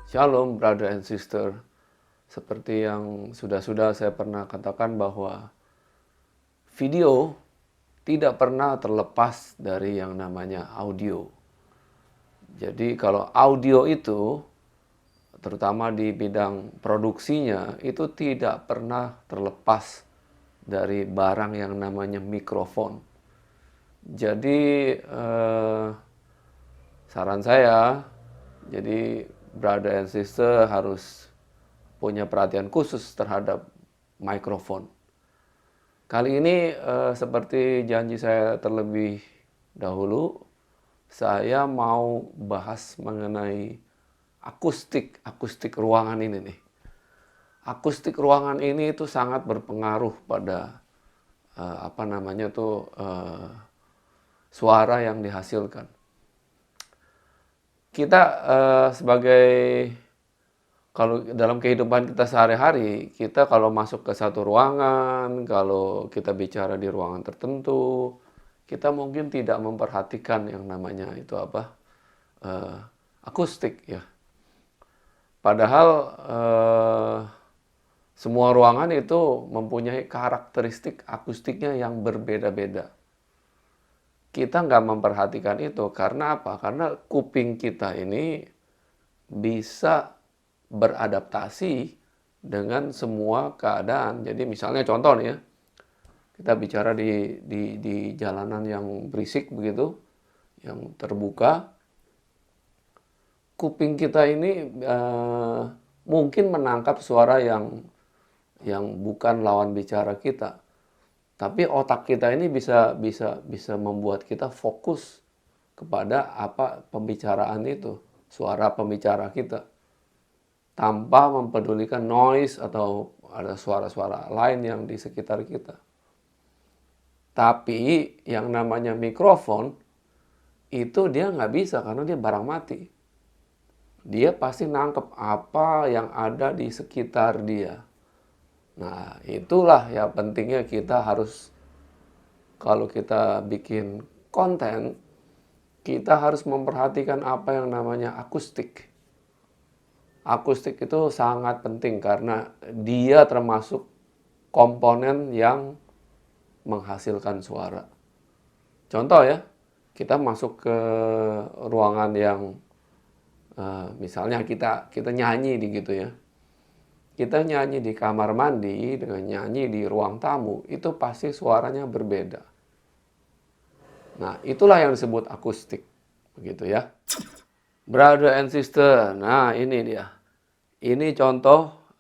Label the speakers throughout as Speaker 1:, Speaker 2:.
Speaker 1: Shalom, brother and sister. Seperti yang sudah-sudah saya pernah katakan bahwa video tidak pernah terlepas dari yang namanya audio. Jadi kalau audio itu, terutama di bidang produksinya, itu tidak pernah terlepas dari barang yang namanya mikrofon. Jadi saran saya, jadi brother and sister harus punya perhatian khusus terhadap mikrofon. Kali ini seperti janji saya terlebih dahulu, saya mau bahas mengenai akustik ruangan ini nih. Akustik ruangan ini itu sangat berpengaruh pada suara yang dihasilkan. Kita sebagai kalau dalam kehidupan kita sehari-hari, kita kalau masuk ke satu ruangan, kalau kita bicara di ruangan tertentu, kita mungkin tidak memperhatikan yang namanya itu akustik ya. Padahal semua ruangan itu mempunyai karakteristik akustiknya yang berbeda-beda. Kita nggak memperhatikan itu karena apa? Karena kuping kita ini bisa beradaptasi dengan semua keadaan. Jadi misalnya contoh nih ya, kita bicara di jalanan yang berisik begitu, yang terbuka, kuping kita ini mungkin menangkap suara yang bukan lawan bicara kita. Tapi otak kita ini bisa membuat kita fokus kepada apa pembicaraan itu, suara pembicara kita, tanpa mempedulikan noise atau ada suara-suara lain yang di sekitar kita. Tapi yang namanya mikrofon itu dia nggak bisa karena dia barang mati. Dia pasti nangkep apa yang ada di sekitar dia. Nah, itulah ya pentingnya kita harus, kalau kita bikin konten, kita harus memperhatikan apa yang namanya akustik. Akustik itu sangat penting karena dia termasuk komponen yang menghasilkan suara. Contoh ya, kita masuk ke ruangan yang misalnya kita nyanyi di gitu ya. Kita nyanyi di kamar mandi dengan nyanyi di ruang tamu, itu pasti suaranya berbeda. Nah, itulah yang disebut akustik. Begitu ya. Brother and sister, nah ini dia. Ini contoh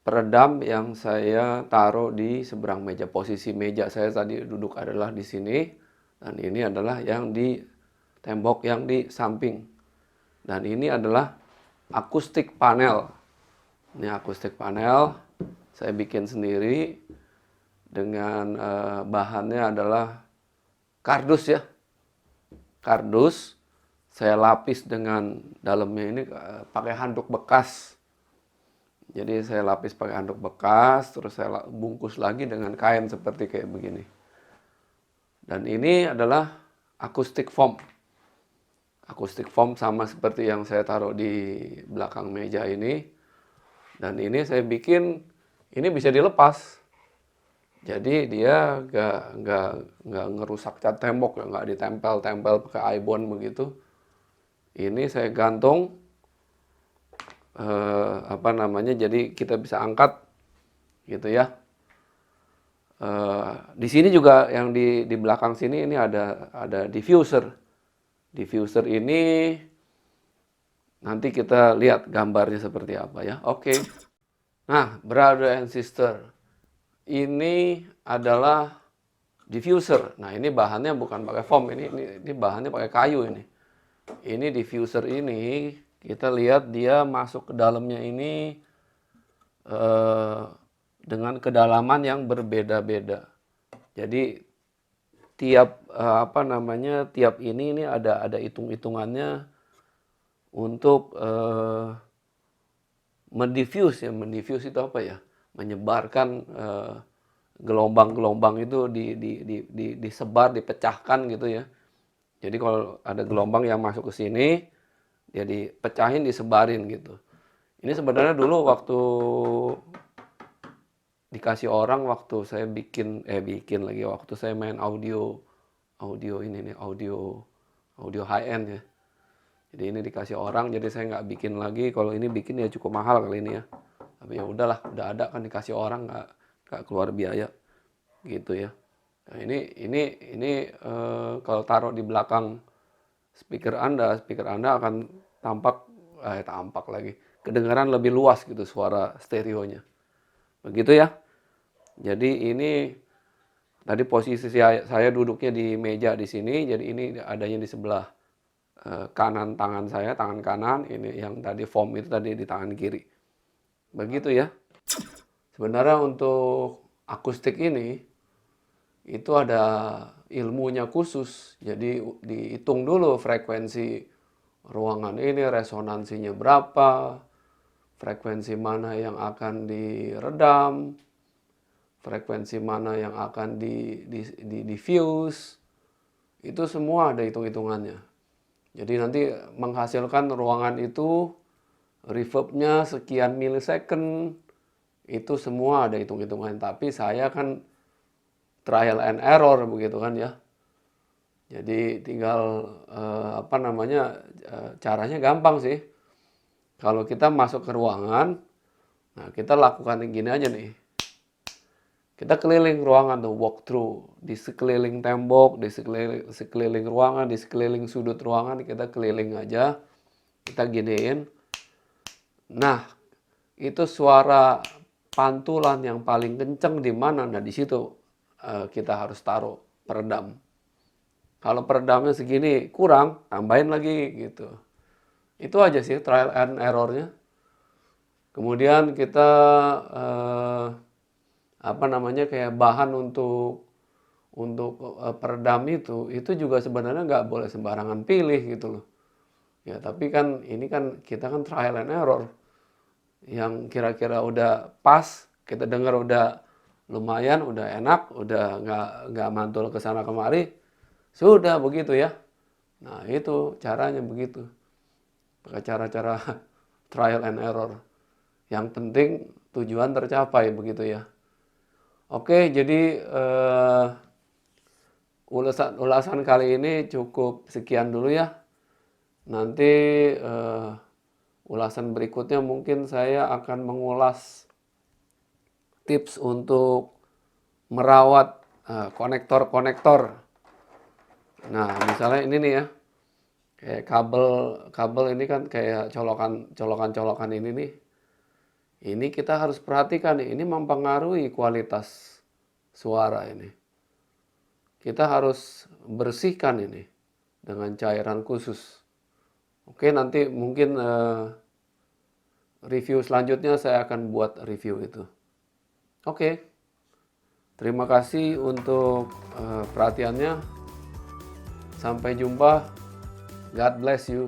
Speaker 1: peredam yang saya taruh di seberang meja. Posisi meja saya tadi duduk adalah di sini. Dan ini adalah yang di tembok yang di samping. Dan ini adalah akustik panel. Ini akustik panel, saya bikin sendiri dengan bahannya adalah kardus ya. Kardus, saya lapis dengan dalamnya ini pakai handuk bekas. Jadi saya lapis pakai handuk bekas, terus saya bungkus lagi dengan kain seperti kayak begini. Dan ini adalah akustik foam. Akustik foam sama seperti yang saya taruh di belakang meja ini. Dan ini saya bikin, ini bisa dilepas. Jadi dia nggak ngerusak cat tembok, nggak ditempel-tempel pakai ibon begitu. Ini saya gantung, jadi kita bisa angkat, gitu ya. Di sini juga yang di belakang sini ini ada diffuser. Diffuser ini nanti kita lihat gambarnya seperti apa ya. Oke. Nah, brother and sister, ini adalah diffuser. Nah, ini bahannya bukan pakai foam, ini bahannya pakai kayu ini. Ini diffuser ini kita lihat dia masuk ke dalamnya ini dengan kedalaman yang berbeda-beda. Jadi tiap tiap ini ada hitung-hitungannya untuk mendiffuse ya. Mendiffuse itu apa ya? Menyebarkan gelombang-gelombang itu disebar, dipecahkan gitu ya. Jadi kalau ada gelombang yang masuk ke sini, dia dipecahin, disebarin gitu. Ini sebenarnya dulu waktu dikasih orang, waktu saya bikin lagi, waktu saya main audio ini nih, audio high end ya. Jadi ini dikasih orang, jadi saya nggak bikin lagi. Kalau ini bikin ya cukup mahal kali ini ya. Tapi ya udahlah, udah ada kan dikasih orang, nggak keluar biaya gitu ya. Nah, ini kalau taruh di belakang speaker Anda akan tampak lagi, kedengaran lebih luas gitu suara stereonya. Begitu ya. Jadi ini tadi posisi saya duduknya di meja di sini, jadi ini adanya di sebelah kanan tangan saya, tangan kanan. Ini yang tadi foam itu tadi di tangan kiri. Begitu ya. Sebenarnya untuk akustik ini itu ada ilmunya khusus. Jadi dihitung dulu frekuensi ruangan ini, resonansinya berapa, frekuensi mana yang akan diredam, frekuensi mana yang akan di diffuse. Itu semua ada hitung-hitungannya. Jadi nanti menghasilkan ruangan itu reverbnya sekian milisecond, itu semua ada hitung-hitungan. Tapi saya kan trial and error begitu kan ya. Jadi tinggal caranya gampang sih. Kalau kita masuk ke ruangan, nah kita lakukan gini aja nih. Kita keliling ruangan tuh, walk through, di sekeliling tembok, di sekeliling ruangan, di sekeliling sudut ruangan, kita keliling aja, kita giniin. Nah, itu suara pantulan yang paling kenceng di mana? Nah, di situ kita harus taruh peredam. Kalau peredamnya segini kurang, tambahin lagi gitu. Itu aja sih trial and errornya. Kemudian kita kayak bahan untuk peredam itu juga sebenarnya nggak boleh sembarangan pilih gitu loh. Ya tapi kan ini kan kita kan trial and error. Yang kira-kira udah pas, kita dengar udah lumayan, udah enak, udah nggak mantul ke sana kemari, sudah begitu ya. Nah itu caranya begitu. Pakai cara-cara trial and error. Yang penting tujuan tercapai begitu ya. Oke, jadi ulasan kali ini cukup sekian dulu ya. Nanti ulasan berikutnya mungkin saya akan mengulas tips untuk merawat konektor-konektor. Nah, misalnya ini nih ya. Kayak kabel ini kan kayak colokan ini nih. Ini kita harus perhatikan nih, ini mempengaruhi kualitas suara ini. Kita harus bersihkan ini dengan cairan khusus. Oke, nanti mungkin review selanjutnya saya akan buat review itu. Oke, terima kasih untuk perhatiannya. Sampai jumpa. God bless you.